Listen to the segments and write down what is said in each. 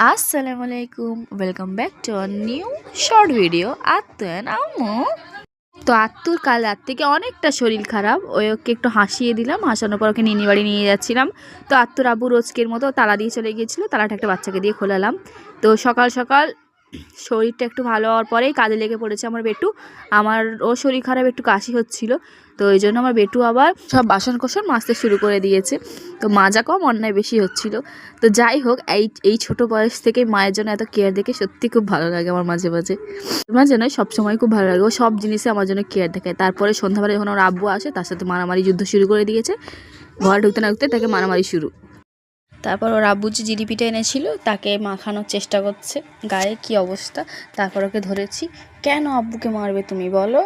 আসসালামু আলাইকুম, welcome back to a new short video. আত্মন আম্মু তো আত্মুর কাল রাত থেকে অনেকটা শরীর খারাপ, ওকে একটু হাসিয়ে দিলাম। হাসানোর পর ওকে নিনি বাড়ি নিয়ে যাচ্ছিলাম। তো আত্মুর আব্বু রোজকের মতো তালা দিয়ে চলে গিয়েছিলো, তালাটা একটা বাচ্চাকে দিয়ে খোলালাম। তো সকাল সকাল শরীরটা একটু ভালো হওয়ার পরেই কাজে লেগে পড়েছে আমার বেটু। আমার ও শরীর খারাপ, একটু কাশি হচ্ছিল, তো ওই জন্য আমার বেটু আবার সব বাসন কোসন মাজতে শুরু করে দিয়েছে। তো মাজা কম, অন্যায় বেশি হচ্ছিল। তো যাই হোক, এই ছোট বয়স থেকে মায়ের জন্য এত কেয়ার দেখে সত্যি খুব ভালো লাগে আমার। মাঝে মাঝে মাঝে নয়, সবসময় খুব ভালো লাগে। ও সব জিনিসে আমার জন্য কেয়ার দেখায়। তারপরে সন্ধ্যাবেলা যখন ওর আব্বু আসে, তার সাথে মারামারি যুদ্ধ শুরু করে দিয়েছে। ঘরে ঢুকতে না ঢুকতে তাকে মারামারি শুরু। তারপর ওর আব্বু যে জিলিপিটা এনেছিল তাকে মাখানোর চেষ্টা করছে, গায়ে কি অবস্থা। তারপর ওকে ধরেছি, কেন আব্বুকে মারবে তুমি বলো?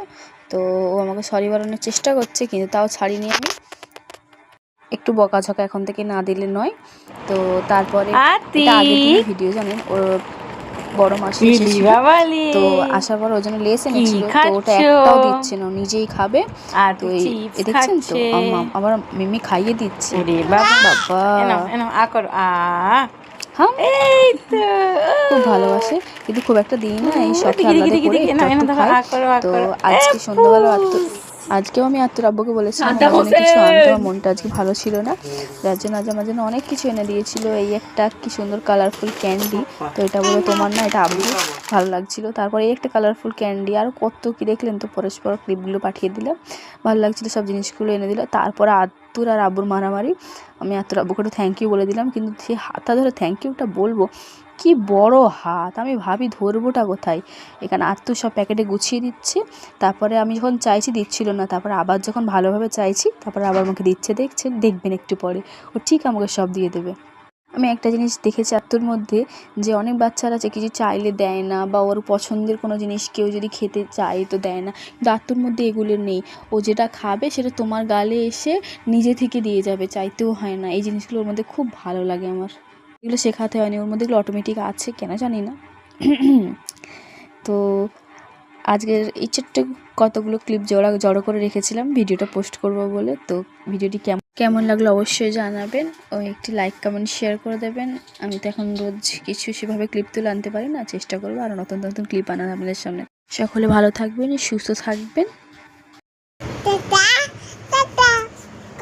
তো ও আমাকে সরি বলানোর চেষ্টা করছে, কিন্তু তাও ছাড়িনি আমি। একটু বকাঝকা এখন থেকে না দিলে নয়। তো তারপরে এটা আগের দিনের ভিডিও, জানেন, ওর বড় মাসি এসেছিল। তো আসার পর ওর জন্য লেস এনেছিল, তো ওটা একটাও দিচ্ছে না, নিজেই খাবে। তো এই দেখছেন তো, আমার মিমি খাইয়ে দিচ্ছে। বাবা হ্যাঁ, খুব ভালোবাসে, কিন্তু খুব একটা দিই না, এই শখে আলাদা করে একটু খাই। তো আজকে সন্ধ্যাবেলা আজকেও আমি আত্মুর আব্বুকে বলেছিলাম আমার জন্য কিছু আনতে, আমার মনটা আজকে ভালো ছিল না, যার জন্য আজ আমার জন্য অনেক কিছু এনে দিয়েছিল। এই একটা কি সুন্দর কালারফুল ক্যান্ডি, তো এটা বলে তোমার না, এটা আব্বু, ভালো লাগছিল। তারপরে এই একটা কালারফুল ক্যান্ডি, আর কত কি দেখলেন তো, পরস্পর ক্লিপগুলো পাঠিয়ে দিলাম, ভালো লাগছিলো, সব জিনিসগুলো এনে দিল। তারপরে আত্মুর আর আব্বুর মারামারি, আমি আত্মুর আব্বুকে একটু থ্যাংক ইউ বলে দিলাম, কিন্তু সেই হাতটা ধরে থ্যাংক ইউটা বলবো, কি বড় হাত, আমি ভাবি ধরবোটা কোথায়। এখানে আত্মু সব প্যাকেটে গুছিয়ে দিচ্ছে, তারপরে আমি যখন চাইছি দিচ্ছিল না, তারপরে আবার যখন ভালোভাবে চাইছি, তারপরে আবার আমাকে দিচ্ছে। দেখবেন একটু পরে ও ঠিক আমাকে সব দিয়ে দেবে। আমি একটা জিনিস দেখেছি আত্মুর মধ্যে, যে অনেক বাচ্চারা আছে কিছু চাইলে দেয় না, বা ওর পছন্দের কোনো জিনিস কেউ যদি খেতে চায় তো দেয় না, কিন্তু আত্মুর মধ্যে এগুলো নেই। ও যেটা খাবে সেটা তোমার গালে এসে নিজে থেকে দিয়ে যাবে, চাইতেও হয় না। এই জিনিসগুলো ওর মধ্যে খুব ভালো লাগে আমার। এগুলো শেখাতে হয়নি, ওর মধ্যে এগুলো অটোমেটিক আছে, কেন জানি না। তো আজকের এই ছোট্ট কতগুলো ক্লিপ জড়ো করে রেখেছিলাম ভিডিওটা পোস্ট করব বলে। তো ভিডিওটি কেমন লাগলো অবশ্যই জানাবেন, ও একটি লাইক কমেন্ট শেয়ার করে দেবেন। আমি তো এখন রোজ কিছু সেভাবে ক্লিপ তুলে আনতে পারি না, চেষ্টা করবো আরও নতুন নতুন ক্লিপ আনার আপনাদের সামনে। সকলে ভালো থাকবেন, সুস্থ থাকবেন।